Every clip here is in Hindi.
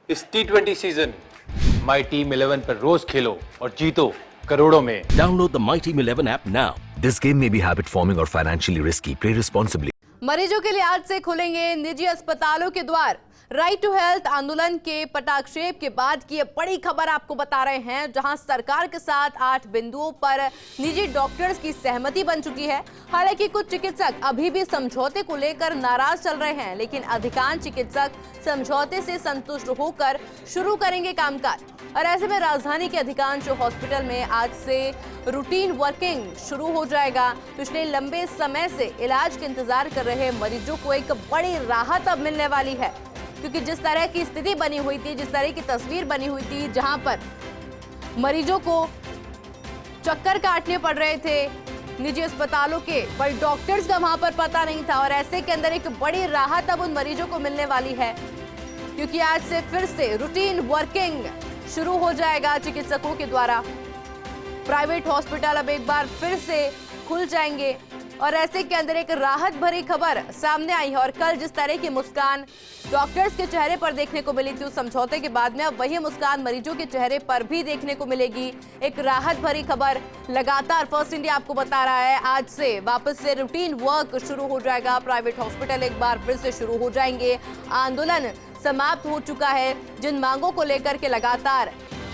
इस T20 सीजन माई टीम 11 पर रोज खेलो और जीतो करोड़ों में। Download the My Team 11 app now. This game may be habit forming or financially risky. Play responsibly. मरीजों के लिए आज से खुलेंगे निजी अस्पतालों के द्वार। राइट टू हेल्थ आंदोलन के पटाक्षेप के बाद की ये बड़ी खबर आपको बता रहे हैं, जहां सरकार के साथ 8 बिंदुओं पर निजी डॉक्टर्स की सहमति बन चुकी है। हालांकि कुछ चिकित्सक अभी भी समझौते को लेकर नाराज चल रहे हैं, लेकिन अधिकांश चिकित्सक समझौते से संतुष्ट होकर शुरू करेंगे कामकाज। और ऐसे में राजधानी के अधिकांश हॉस्पिटल में आज से रूटीन वर्किंग शुरू हो जाएगा। पिछले लंबे समय से इलाज के इंतजार कर रहे मरीजों को एक बड़ी राहत अब मिलने वाली है, क्योंकि जिस तरह की स्थिति बनी हुई थी, जिस तरह की तस्वीर बनी हुई थी, जहां पर मरीजों को चक्कर काटने पड़ रहे थे निजी अस्पतालों के, पर डॉक्टर्स का वहां पर पता नहीं था। और ऐसे के अंदर एक बड़ी राहत अब उन मरीजों को मिलने वाली है, क्योंकि आज से फिर से रूटीन वर्किंग शुरू हो जाएगा चिकित्सकों के द्वारा। प्राइवेट हॉस्पिटल अब एक बार फिर से खुल जाएंगे और ऐसे के अंदर एक राहत भरी खबर सामने आई है। और कल जिस तरह की मुस्कान डॉक्टर्स के चेहरे पर देखने को मिली थी उस समझौते के बाद में, अब वही मुस्कान मरीजों के चेहरे पर भी देखने को मिलेगी। एक राहत भरी खबर लगातार फर्स्ट इंडिया आपको बता रहा है, आज से वापस से रूटीन वर्क शुरू हो जाएगा। प्राइवेट हॉस्पिटल एक बार फिर से शुरू हो जाएंगे। आंदोलन समाप्त हो चुका है। जिन मांगों को लेकर के लगातार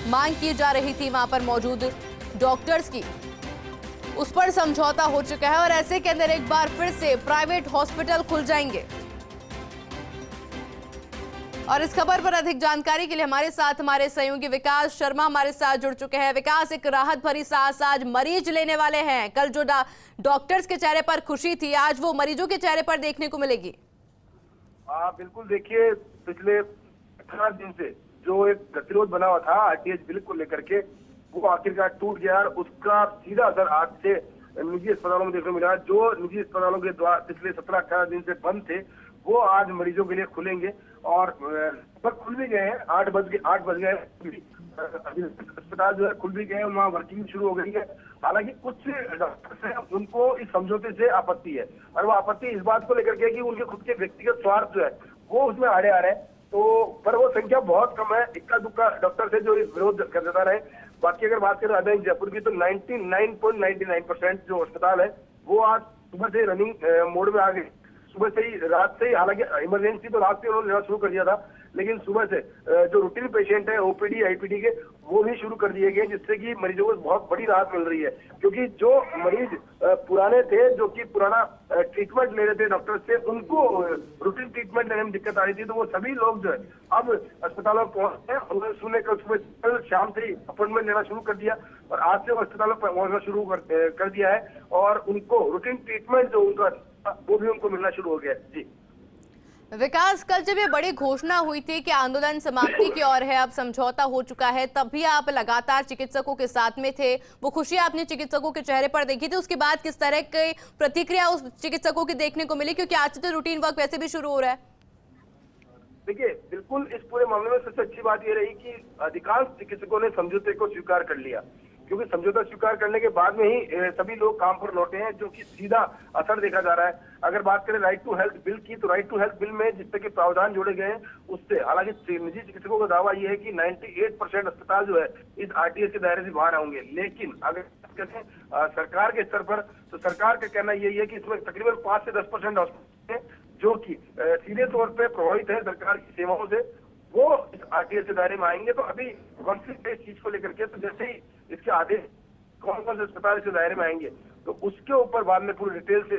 मांग की जा रही थी वहां पर मौजूद डॉक्टर्स की, उस पर समझौता हो चुका है। और ऐसे के अंदर एक बार फिर से प्राइवेट हॉस्पिटल खुल जाएंगे। और इस खबर पर अधिक जानकारी के लिए हमारे साथ हमारे सहयोगी विकास शर्मा हमारे साथ जुड़ चुके हैं। विकास, एक राहत भरी सांस आज मरीज लेने वाले हैं। कल जो डॉक्टर्स के चेहरे पर खुशी थी, आज वो मरीजों के चेहरे पर देखने को मिलेगी। बिल्कुल, देखिए पिछले 18 दिन से जो एक गतिरोध बना हुआ था आरटीएस बिल को लेकर के, वो आखिरकार टूट गया और उसका सीधा असर आज से निजी अस्पतालों में देखने को मिला। जो निजी अस्पतालों के द्वारा पिछले 17-18 दिन से बंद थे, वो आज मरीजों के लिए खुलेंगे और लगभग खुल भी गए हैं। 8 बज गए अस्पताल जो है खुल भी गए हैं, वहाँ वर्किंग शुरू हो गई है। हालांकि कुछ डॉक्टर्स हैं, उनको इस समझौते से आपत्ति है, और वो आपत्ति इस बात को लेकर के कि उनके खुद के व्यक्तिगत स्वार्थ जो है वो उसमें आड़े आ रहे हैं। तो पर वो संख्या बहुत कम है, इक्का दुक्का डॉक्टर से जो विरोध कर देता रहे। बाकी अगर बात करें राजधानी जयपुर की, तो 99.99% जो अस्पताल है वो आज सुबह से रनिंग मोड में आ गए। सुबह से ही, रात से ही, हालांकि इमरजेंसी तो रात से उन्होंने लेना शुरू कर दिया था, लेकिन सुबह से जो रूटीन पेशेंट है ओपीडी आईपीडी के, वो भी शुरू कर दिए गए, जिससे कि मरीजों को बहुत बड़ी राहत मिल रही है। क्योंकि जो मरीज पुराने थे, जो कि पुराना ट्रीटमेंट ले रहे थे डॉक्टर से, उनको रूटीन ट्रीटमेंट लेने में दिक्कत आ रही थी, तो वो सभी लोग जो है अब अस्पतालों में पहुंचे हैं। उन्होंने सुने कल शाम से ही अपॉइंटमेंट लेना शुरू कर दिया और आज से वो अस्पतालों पर पहुंचना शुरू कर दिया है, और उनको रूटीन ट्रीटमेंट जो उनका वो भी उनको मिलना शुरू हो गया। जी विकास, कल जब ये बड़ी घोषणा हुई थी कि आंदोलन समाप्ति की ओर है, अब समझौता हो चुका है, तब भी आप लगातार चिकित्सकों के साथ में थे। वो खुशी आपने चिकित्सकों के चेहरे पर देखी थी, उसके बाद किस तरह की प्रतिक्रिया उस चिकित्सकों की देखने को मिली, क्योंकि आज से तो रूटीन वर्क वैसे भी शुरू हो रहा है? देखिए, बिल्कुल इस पूरे मामले में सबसे अच्छी बात यह रही कि अधिकांश चिकित्सकों ने समझौते को स्वीकार कर लिया, क्योंकि समझौता स्वीकार करने के बाद में ही सभी लोग काम पर लौटे हैं, जो कि सीधा असर देखा जा रहा है। अगर बात करें राइट टू हेल्थ बिल की, तो राइट टू हेल्थ बिल में जिस तरह के प्रावधान जोड़े गए हैं उससे, हालांकि निजी चिकित्सकों का दावा यह है कि 98% अस्पताल जो है इस आरटीएस के दायरे से बाहर आएंगे। लेकिन अगर कहते हैं सरकार के स्तर पर, तो सरकार का कहना यही है कि इसमें तकरीबन 5 से 10% हॉस्पिटल जो कि सीधे तौर पर प्रभावित है सरकार की सेवाओं से, वो इस आरटीएस के दायरे में आएंगे। तो अभी कॉन्फ्लिक्ट है इस चीज को लेकर के, तो जैसे ही इसके आदेश कौन कौन से अस्पताल इसके दायरे में आएंगे, तो उसके ऊपर बाद में पूरी डिटेल से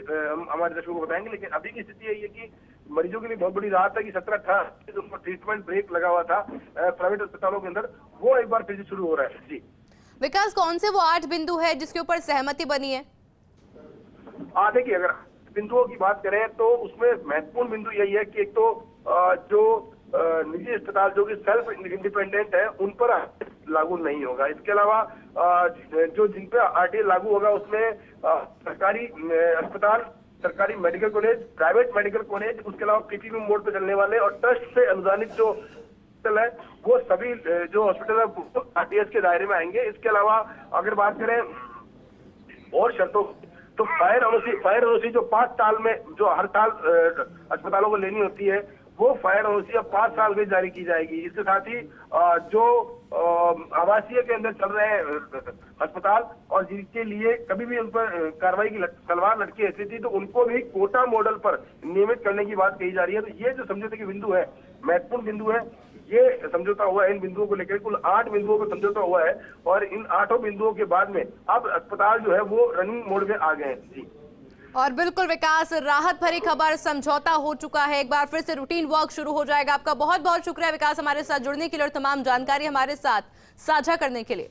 हमारे दर्शकों को बताएंगे। लेकिन अभी की स्थिति यही है कि मरीजों के लिए बहुत बड़ी राहत है कि 17-18 जो ट्रीटमेंट ब्रेक लगा हुआ था प्राइवेट अस्पतालों के अंदर, वो एक बार फिर से शुरू हो रहा है। जी विकास, कौन से वो 8 बिंदु है जिसके ऊपर सहमति बनी है? देखिए, अगर बिंदुओं की बात करें तो उसमें महत्वपूर्ण बिंदु यही है कि एक तो जो निजी अस्पताल जो कि सेल्फ इंडिपेंडेंट है, उन पर लागू नहीं होगा। इसके अलावा जो जिन पे आरटीए लागू होगा उसमें सरकारी अस्पताल, सरकारी medical college, private medical college, उसके अलावा पीपीपी मोड पे चलने वाले और ट्रस्ट से अनुदानित जो हॉस्पिटल है, वो सभी जो हॉस्पिटल है आरटीएस के दायरे में आएंगे। इसके अलावा अगर बात करें और शर्तों, तो फायर एनओसी जो 5 साल में जो हर साल अस्पतालों को लेनी होती है, वो फायर एनओसी अब 5 साल में जारी की जाएगी। इसके साथ ही जो आवासीय के अंदर चल रहे हैं अस्पताल और जिनके लिए कभी भी उन पर कार्रवाई की तलवार लटकी ऐसी थी, तो उनको भी कोटा मॉडल पर नियमित करने की बात कही जा रही है। तो ये जो समझौते के बिंदु है, महत्वपूर्ण बिंदु है, ये समझौता हुआ है। इन बिंदुओं को लेकर कुल 8 बिंदुओं पर समझौता हुआ है और इन 8 बिंदुओं के बाद में अब अस्पताल जो है वो रनिंग मोड में आ गए हैं। जी और बिल्कुल विकास, राहत भरी खबर, समझौता हो चुका है, एक बार फिर से रूटीन वर्क शुरू हो जाएगा। आपका बहुत बहुत शुक्रिया विकास, हमारे साथ जुड़ने के लिए और तमाम जानकारी हमारे साथ साझा करने के लिए।